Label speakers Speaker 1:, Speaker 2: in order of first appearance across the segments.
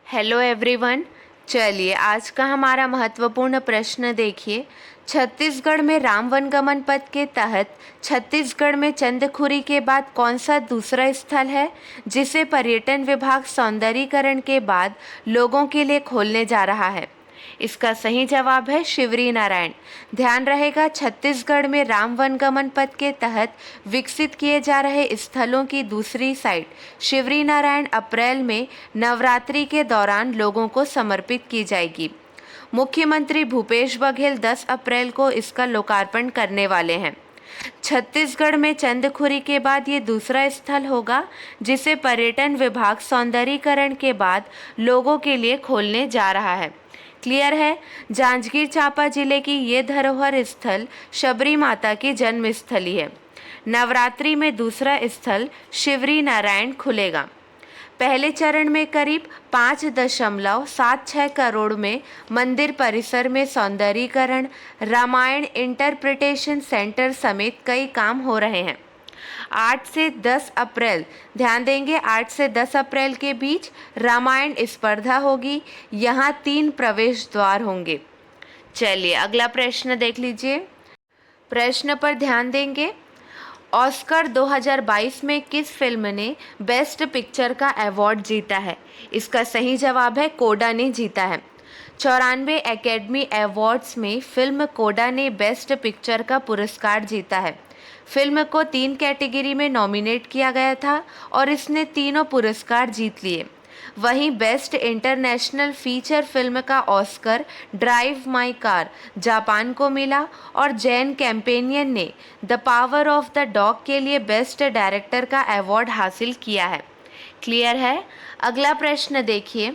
Speaker 1: Hello everyone. चलिए आज का हमारा महत्वपूर्ण प्रश्न देखिए। छत्तीसगढ़ में राम वनगमन पथ के तहत छत्तीसगढ़ में चंदखुरी के बाद कौन सा दूसरा स्थल है जिसे पर्यटन विभाग सौंदर्यीकरण के बाद लोगों के लिए खोलने जा रहा है? इसका सही जवाब है शिवरी नारायण। ध्यान रहेगा, छत्तीसगढ़ में राम वनगमन पथ के तहत विकसित किए जा रहे स्थलों की दूसरी साइट शिवरी नारायण अप्रैल में नवरात्रि के दौरान लोगों को समर्पित की जाएगी। मुख्यमंत्री भूपेश बघेल 10 अप्रैल को इसका लोकार्पण करने वाले हैं। छत्तीसगढ़ में चंदखुरी के बाद ये दूसरा स्थल होगा जिसे पर्यटन विभाग सौंदर्यीकरण के बाद लोगों के लिए खोलने जा रहा है। क्लियर है? जांजगीर चांपा जिले की ये धरोहर स्थल शबरी माता की जन्मस्थली है। नवरात्रि में दूसरा स्थल शिवरी नारायण खुलेगा। पहले चरण में करीब 5.76 करोड़ में मंदिर परिसर में सौंदर्यीकरण, रामायण इंटरप्रिटेशन सेंटर समेत कई काम हो रहे हैं। 8 से 10 अप्रैल, ध्यान देंगे, 8 से 10 अप्रैल के बीच रामायण स्पर्धा होगी। यहाँ 3 प्रवेश द्वार होंगे। चलिए अगला प्रश्न देख लीजिए। प्रश्न पर ध्यान देंगे। ऑस्कर 2022 में किस फिल्म ने बेस्ट पिक्चर का अवार्ड जीता है? इसका सही जवाब है कोडा ने जीता है। 94 एकेडमी अवार्ड्स में फिल्म कोडा ने बेस्ट पिक्चर का पुरस्कार जीता है। फिल्म को 3 कैटेगरी में नॉमिनेट किया गया था और इसने तीनों पुरस्कार जीत लिए। वहीं बेस्ट इंटरनेशनल फीचर फिल्म का Oscar drive my car Japan को मिला और जैन कैंपेनियन ने the power of the dog के लिए बेस्ट डायरेक्टर का अवार्ड हासिल किया है। क्लियर है? अगला प्रश्न देखिए।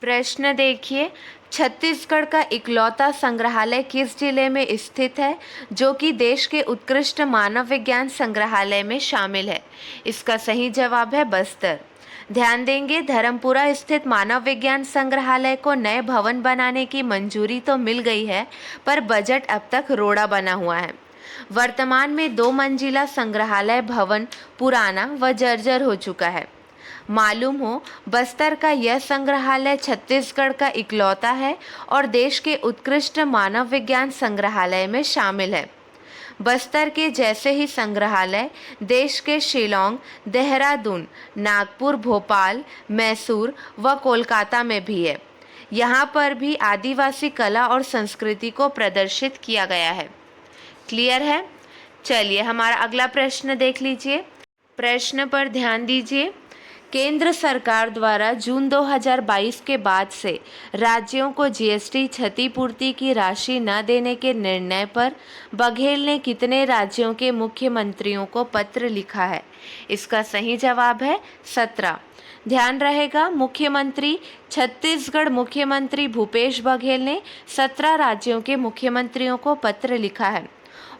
Speaker 1: प्रश्न देखिए, छत्तीसगढ़ का इकलौता संग्रहालय किस जिले में स्थित है जो कि देश के उत्कृष्ट मानव विज्ञान संग्रहालय में शामिल है? इसका सही जवाब है बस्तर। ध्यान देंगे, धर्मपुरा स्थित मानव विज्ञान संग्रहालय को नए भवन बनाने की मंजूरी तो मिल गई है, पर बजट अब तक रोड़ा बना हुआ है। वर्तमान में 2 मंजिला संग्रहालय भवन पुराना व जर्जर हो चुका है। मालूम हो, बस्तर का यह संग्रहालय छत्तीसगढ़ का इकलौता है और देश के उत्कृष्ट मानव विज्ञान संग्रहालय में शामिल है। बस्तर के जैसे ही संग्रहालय देश के शिलांग, देहरादून, नागपुर, भोपाल, मैसूर व कोलकाता में भी है। यहाँ पर भी आदिवासी कला और संस्कृति को प्रदर्शित किया गया है। क्लियर है? चलिए हमारा अगला प्रश्न देख लीजिए। प्रश्न पर ध्यान दीजिए। केंद्र सरकार द्वारा जून 2022 के बाद से राज्यों को जीएसटी क्षतिपूर्ति की राशि न देने के निर्णय पर बघेल ने कितने राज्यों के मुख्यमंत्रियों को पत्र लिखा है? इसका सही जवाब है 17। ध्यान रहेगा, मुख्यमंत्री छत्तीसगढ़ मुख्यमंत्री भूपेश बघेल ने 17 राज्यों के मुख्यमंत्रियों को पत्र लिखा है।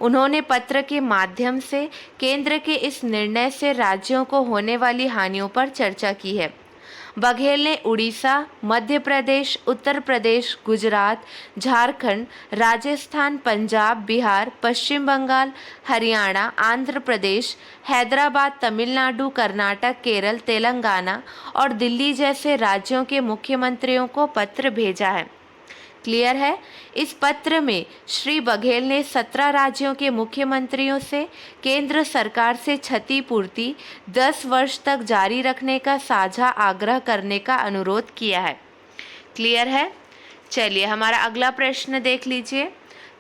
Speaker 1: उन्होंने पत्र के माध्यम से केंद्र के इस निर्णय से राज्यों को होने वाली हानियों पर चर्चा की है। बघेल ने उड़ीसा, मध्य प्रदेश, उत्तर प्रदेश, गुजरात, झारखंड, राजस्थान, पंजाब, बिहार, पश्चिम बंगाल, हरियाणा, आंध्र प्रदेश, हैदराबाद, तमिलनाडु, कर्नाटक, केरल, तेलंगाना और दिल्ली जैसे राज्यों के मुख्यमंत्रियों को पत्र भेजा है। क्लियर है? इस पत्र में श्री बघेल ने 17 राज्यों के मुख्यमंत्रियों से केंद्र सरकार से क्षतिपूर्ति 10 वर्ष तक जारी रखने का साझा आग्रह करने का अनुरोध किया है। क्लियर है? चलिए हमारा अगला प्रश्न देख लीजिए।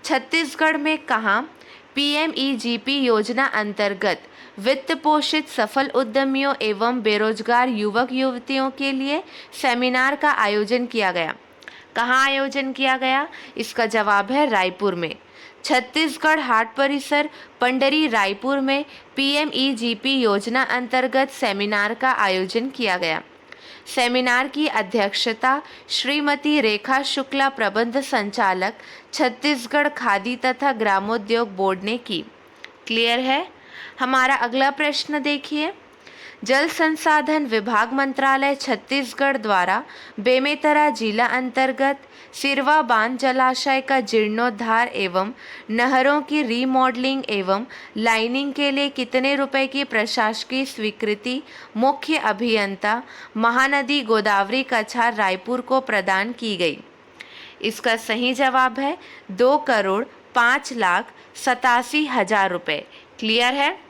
Speaker 1: छत्तीसगढ़ में कहाँ पीएमईजीपी योजना अंतर्गत वित्त पोषित सफल उद्यमियों एवं बेरोजगार युवक युवतियों के लिए सेमिनार का आयोजन किया गया? कहाँ आयोजन किया गया? इसका जवाब है रायपुर में। छत्तीसगढ़ हाट परिसर पंडरी रायपुर में पीएमईजीपी योजना अंतर्गत सेमिनार का आयोजन किया गया। सेमिनार की अध्यक्षता श्रीमती रेखा शुक्ला, प्रबंध संचालक, छत्तीसगढ़ खादी तथा ग्रामोद्योग बोर्ड ने की। क्लियर है? हमारा अगला प्रश्न देखिए। जल संसाधन विभाग मंत्रालय छत्तीसगढ़ द्वारा बेमेतरा जिला अंतर्गत सिरवा बांध जलाशय का जीर्णोद्धार एवं नहरों की रीमॉडलिंग एवं लाइनिंग के लिए कितने रुपए की प्रशासकीय स्वीकृति मुख्य अभियंता महानदी गोदावरी कछार रायपुर को प्रदान की गई? इसका सही जवाब है 2,05,87,000 रुपये। क्लियर है?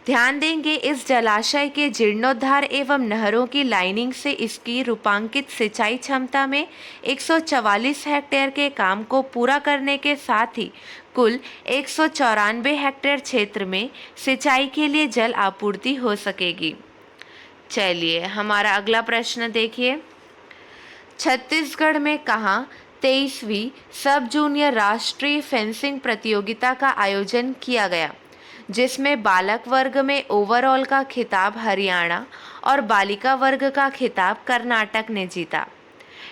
Speaker 1: ध्यान देंगे इस जलाशय के जीर्णोद्धार एवं नहरों की लाइनिंग से इसकी रूपांकित सिंचाई क्षमता में 144 हेक्टेयर के काम को पूरा करने के साथ ही कुल 194 हेक्टेयर क्षेत्र में सिंचाई के लिए जल आपूर्ति हो सकेगी। चलिए हमारा अगला प्रश्न देखिए। छत्तीसगढ़ में कहाँ 23वीं सब जूनियर राष्ट्रीय फेंसिंग प्रतियोगिता का आयोजन किया गया, जिसमें बालक वर्ग में ओवरऑल का खिताब हरियाणा और बालिका वर्ग का खिताब कर्नाटक ने जीता?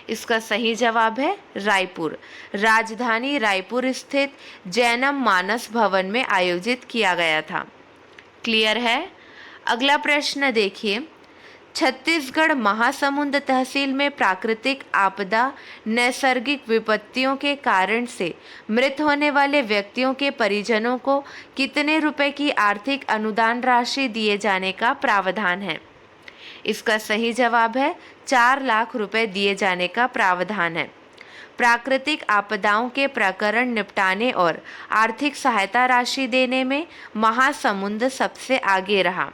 Speaker 1: इसका सही जवाब है रायपुर। राजधानी रायपुर स्थित जैनम मानस भवन में आयोजित किया गया था। क्लियर है? अगला प्रश्न देखिए। छत्तीसगढ़ महासमुंद तहसील में प्राकृतिक आपदा नैसर्गिक विपत्तियों के कारण से मृत होने वाले व्यक्तियों के परिजनों को कितने रुपए की आर्थिक अनुदान राशि दिए जाने का प्रावधान है? इसका सही जवाब है 4 लाख रुपए दिए जाने का प्रावधान है। प्राकृतिक आपदाओं के प्रकरण निपटाने और आर्थिक सहायता राशि देने में महासमुंद सबसे आगे रहा।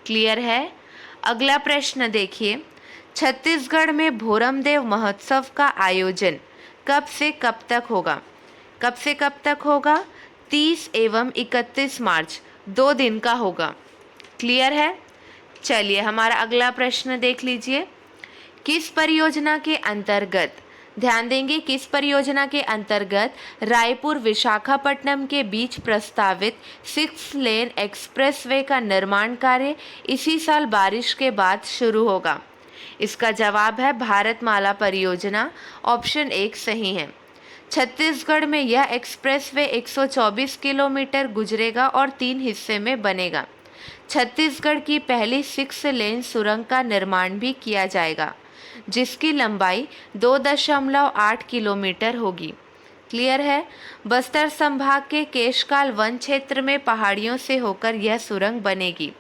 Speaker 1: क्लियर है? अगला प्रश्न देखिए। छत्तीसगढ़ में भोरमदेव महोत्सव का आयोजन कब से कब तक होगा? कब से कब तक होगा? 30 एवं 31 मार्च 2 दिन का होगा। क्लियर है? चलिए हमारा अगला प्रश्न देख लीजिए। किस परियोजना के अंतर्गत, ध्यान देंगे, किस परियोजना के अंतर्गत रायपुर विशाखापट्टनम के बीच प्रस्तावित 6 लेन एक्सप्रेसवे का निर्माण कार्य इसी साल बारिश के बाद शुरू होगा? इसका जवाब है भारतमाला परियोजना। ऑप्शन 1 सही है। छत्तीसगढ़ में यह एक्सप्रेसवे 124 किलोमीटर गुजरेगा और 3 हिस्से में बनेगा। छत्तीसगढ़ की पहली 6 लेन सुरंग का निर्माण भी किया जाएगा, जिसकी लंबाई 2.8 किलोमीटर होगी। क्लियर है? बस्तर संभाग के केशकाल वन क्षेत्र में पहाड़ियों से होकर यह सुरंग बनेगी।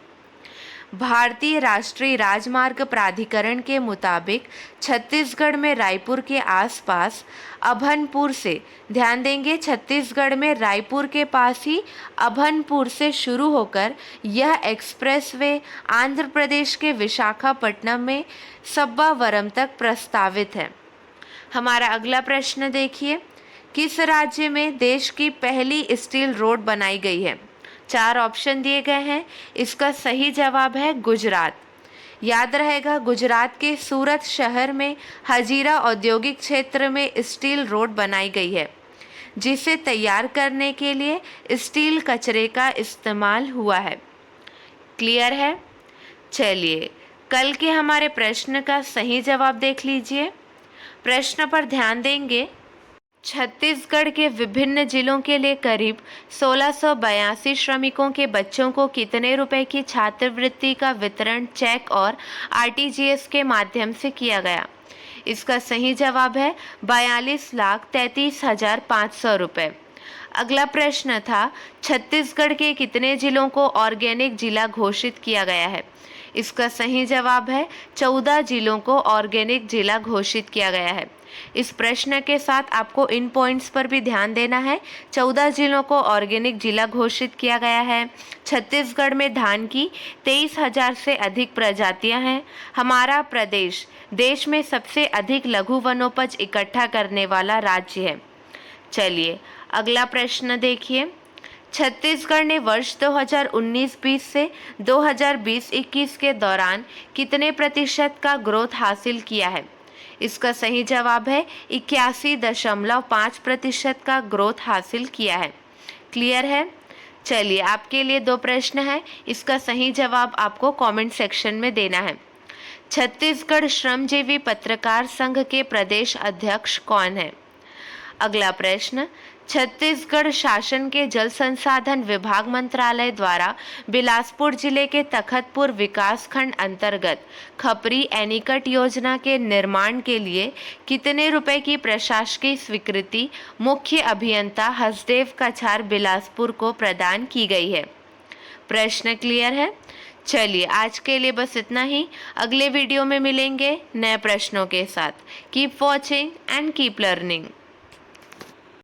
Speaker 1: भारतीय राष्ट्रीय राजमार्ग प्राधिकरण के मुताबिक छत्तीसगढ़ में रायपुर के आसपास अभनपुर से, ध्यान देंगे, छत्तीसगढ़ में रायपुर के पास ही अभनपुर से शुरू होकर यह एक्सप्रेसवे आंध्र प्रदेश के विशाखापट्टनम में सब्बावरम तक प्रस्तावित है। हमारा अगला प्रश्न देखिए। किस राज्य में देश की पहली स्टील रोड बनाई गई है? 4 ऑप्शन दिए गए हैं। इसका सही जवाब है गुजरात। याद रहेगा, गुजरात के सूरत शहर में हजीरा औद्योगिक क्षेत्र में स्टील रोड बनाई गई है, जिसे तैयार करने के लिए स्टील कचरे का इस्तेमाल हुआ है। क्लियर है? चलिए कल के हमारे प्रश्न का सही जवाब देख लीजिए। प्रश्न पर ध्यान देंगे। छत्तीसगढ़ के विभिन्न जिलों के लिए करीब 1682 श्रमिकों के बच्चों को कितने रुपए की छात्रवृत्ति का वितरण चेक और आरटीजीएस के माध्यम से किया गया? इसका सही जवाब है 42,33,500 रुपये। अगला प्रश्न था, छत्तीसगढ़ के कितने जिलों को ऑर्गेनिक जिला घोषित किया गया है? इसका सही जवाब है 14 जिलों को ऑर्गेनिक जिला घोषित किया गया है। इस प्रश्न के साथ आपको इन पॉइंट्स पर भी ध्यान देना है। 14 जिलों को ऑर्गेनिक जिला घोषित किया गया है। छत्तीसगढ़ में धान की 23,000 से अधिक प्रजातियां हैं। हमारा प्रदेश देश में सबसे अधिक लघु वनोपज इकट्ठा करने वाला राज्य है। चलिए अगला प्रश्न देखिए। छत्तीसगढ़ ने वर्ष 2019-20 से 2020-21 के दौरान कितने प्रतिशत का ग्रोथ हासिल किया है? इसका सही जवाब है 81.5% का ग्रोथ हासिल किया है। क्लियर है? चलिए आपके लिए 2 प्रश्न हैं, इसका सही जवाब आपको कमेंट सेक्शन में देना है। छत्तीसगढ़ श्रमजीवी पत्रकार संघ के प्रदेश अध्यक्ष कौन है? अगला प्रश्न, छत्तीसगढ़ शासन के जल संसाधन विभाग मंत्रालय द्वारा बिलासपुर जिले के तखतपुर विकासखंड अंतर्गत खपरी एनीकट योजना के निर्माण के लिए कितने रुपए की प्रशासकीय स्वीकृति मुख्य अभियंता हसदेव कछार बिलासपुर को प्रदान की गई है? प्रश्न क्लियर है? चलिए आज के लिए बस इतना ही। अगले वीडियो में मिलेंगे नए प्रश्नों के साथ। Keep watching and keep learning.